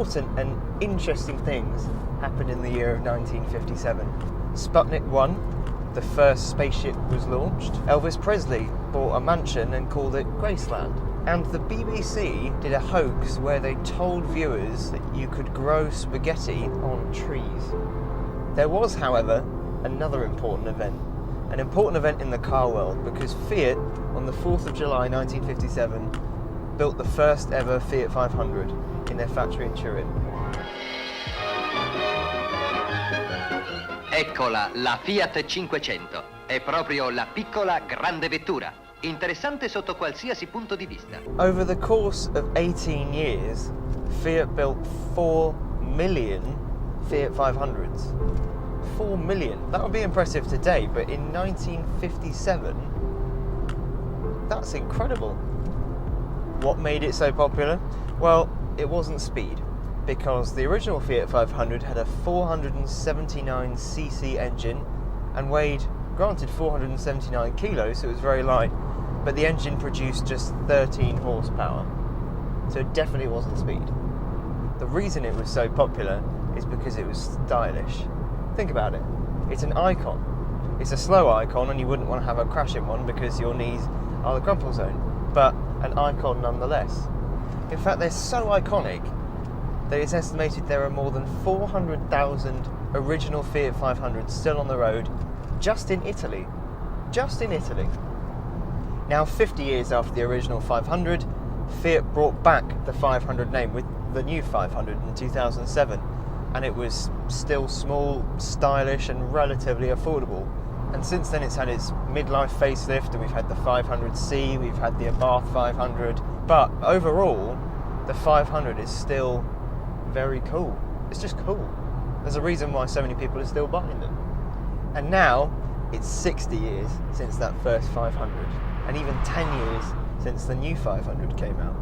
important and interesting things happened in the year of 1957. Sputnik 1, the first spaceship, was launched. Elvis Presley bought a mansion and called it Graceland. And the BBC did a hoax where they told viewers that you could grow spaghetti on trees. There was, however, another important event. An important event in the car world, because Fiat, on the 4th of July 1957, built the first ever Fiat 500 in their factory in Turin. Eccola, la Fiat 500. È proprio la piccola grande vettura. Interessante sotto qualsiasi punto di vista. Over the course of 18 years, Fiat built 4 million Fiat 500s. 4 million. That would be impressive today, but in 1957, that's incredible. What made it so popular? Well, it wasn't speed, because the original Fiat 500 had a 479cc engine and weighed, granted, 479 kilos, so it was very light, but the engine produced just 13 horsepower, so it definitely wasn't speed. The reason it was so popular is because it was stylish. Think about it. It's an icon. It's a slow icon, and you wouldn't want to have a crash in one because your knees are the crumple zone, but an icon nonetheless. In fact, they're so iconic that it's estimated there are more than 400,000 original Fiat 500s still on the road just in Italy. Just in Italy. Now, 50 years after the original 500, Fiat brought back the 500 name with the new 500 in 2007, and it was still small, stylish and relatively affordable. And since then it's had its midlife facelift, and we've had the 500C, we've had the Abarth 500, but overall the 500 is still very cool. It's just cool. There's a reason why so many people are still buying them. And now it's 60 years since that first 500, and even 10 years since the new 500 came out.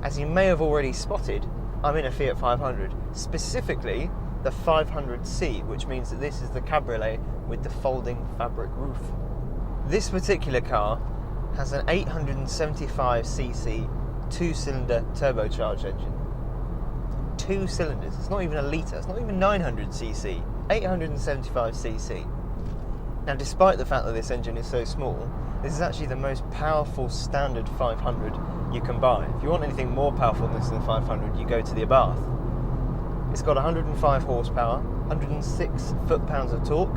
As you may have already spotted, I'm in a Fiat 500, specifically the 500C, which means that this is the cabriolet with the folding fabric roof. This particular car has an 875cc 2-cylinder turbocharged engine. 2 cylinders, it's not even a litre, it's not even 900cc, 875cc. Now, despite the fact that this engine is so small, this is actually the most powerful standard 500 you can buy. If you want anything more powerful than this than 500, you go to the Abarth. It's got 105 horsepower, 106 foot-pounds of torque,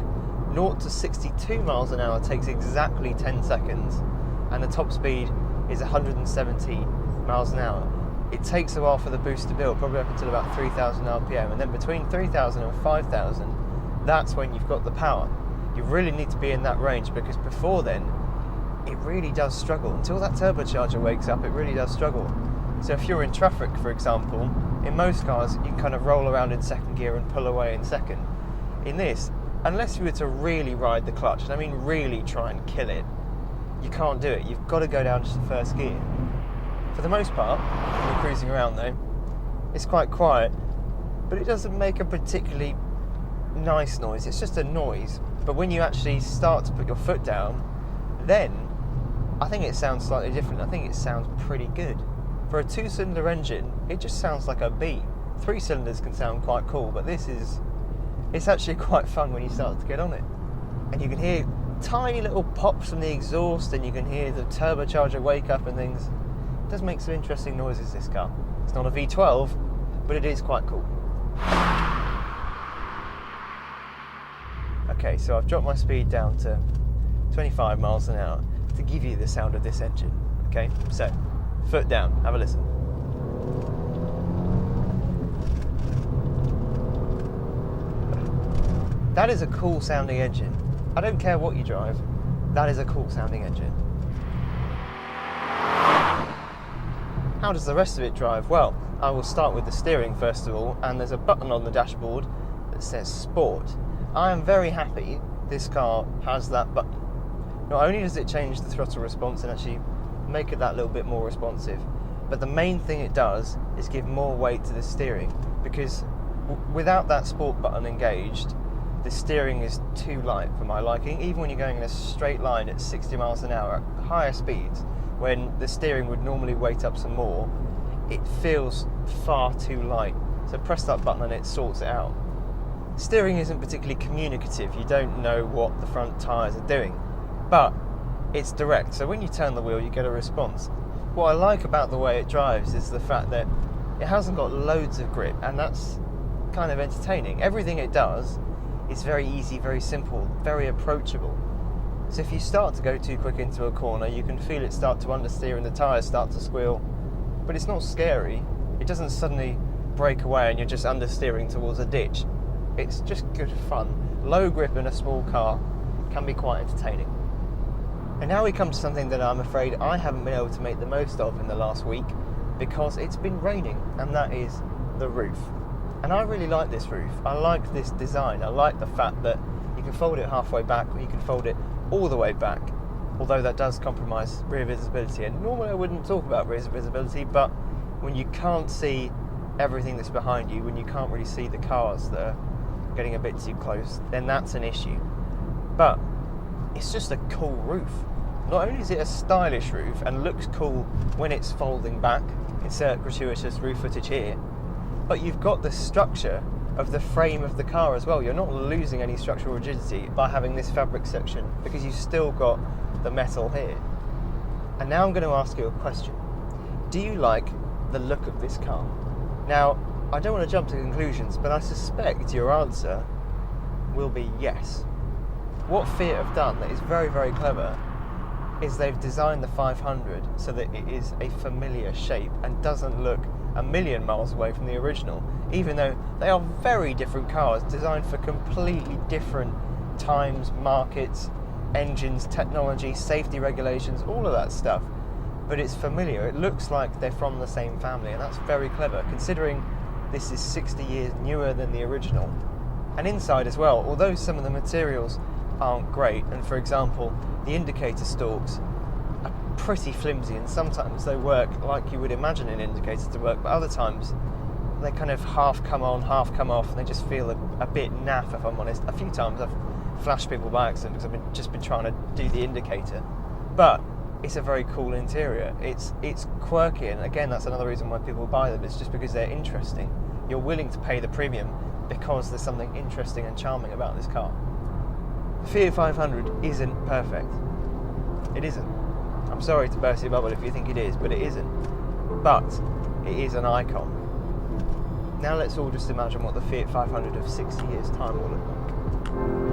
0 to 62 miles an hour takes exactly 10 seconds, and the top speed is 170 miles an hour. It takes a while for the boost to build, probably up until about 3,000 RPM, and then between 3,000 and 5,000, that's when you've got the power. You really need to be in that range, because before then, it really does struggle. Until that turbocharger wakes up, it really does struggle. So if you're in traffic, for example, in most cars, you can kind of roll around in second gear and pull away in second. In this, unless you were to really ride the clutch, and I mean really try and kill it, you can't do it. You've got to go down to first gear. For the most part, when you're cruising around though, it's quite quiet, but it doesn't make a particularly nice noise. It's just a noise. But when you actually start to put your foot down, then I think it sounds slightly different. I think it sounds pretty good. For a 2-cylinder engine, it just sounds like a B. 3 cylinders can sound quite cool, but it's actually quite fun when you start to get on it. And you can hear tiny little pops from the exhaust, and you can hear the turbocharger wake up and things. It does make some interesting noises, this car. It's not a V12, but it is quite cool. Okay, so I've dropped my speed down to 25 miles an hour to give you the sound of this engine. Okay, so foot down, have a listen. That is a cool sounding engine. I don't care what you drive, that is a cool sounding engine. How does the rest of it drive? Well, I will start with the steering first of all, and there's a button on the dashboard that says Sport. I am very happy this car has that button. Not only does it change the throttle response and actually make it that little bit more responsive, but the main thing it does is give more weight to the steering, because without that Sport button engaged, the steering is too light for my liking. Even when you're going in a straight line at 60 miles an hour at higher speeds, when the steering would normally weight up some more, it feels far too light So press that button and it sorts it out. Steering isn't particularly communicative. You don't know what the front tyres are doing, but it's direct. So when you turn the wheel, you get a response. What I like about the way it drives is the fact that it hasn't got loads of grip, and that's kind of entertaining. Everything it does is very easy, very simple, very approachable. So if you start to go too quick into a corner, you can feel it start to understeer and the tyres start to squeal, but it's not scary. It doesn't suddenly break away and you're just understeering towards a ditch. It's just good fun. Low grip in a small car can be quite entertaining. And now we come to something that I'm afraid I haven't been able to make the most of in the last week because it's been raining, and that is the roof. And I really like this roof. I like this design. I like the fact that you can fold it halfway back or you can fold it all the way back, although that does compromise rear visibility. And normally I wouldn't talk about rear visibility, but when you can't see everything that's behind you, when you can't really see the cars that are getting a bit too close, then that's an issue. But it's just a cool roof. Not only is it a stylish roof and looks cool when it's folding back, insert gratuitous roof footage here, but you've got the structure of the frame of the car as well. You're not losing any structural rigidity by having this fabric section because you've still got the metal here. And now I'm going to ask you a question. Do you like the look of this car? Now, I don't want to jump to conclusions, but I suspect your answer will be yes. What Fiat have done that is very, very clever is they've designed the 500 so that it is a familiar shape and doesn't look a million miles away from the original, even though they are very different cars designed for completely different times, markets, engines, technology, safety regulations, all of that stuff. But it's familiar. It looks like they're from the same family, and that's very clever considering this is 60 years newer than the original. And inside as well, although some of the materials aren't great, and for example the indicator stalks are pretty flimsy and sometimes they work like you would imagine an indicator to work, but other times they kind of half come on, half come off, and they just feel a bit naff, if I'm honest. A few times I've flashed people by accident because I've just been trying to do the indicator. But it's a very cool interior. It's quirky, and again that's another reason why people buy them. It's just because they're interesting. You're willing to pay the premium because there's something interesting and charming about this car. The Fiat 500 isn't perfect. It isn't. I'm sorry to burst your bubble if you think it is, but it isn't. But it is an icon. Now let's all just imagine what the Fiat 500 of 60 years' time will look like.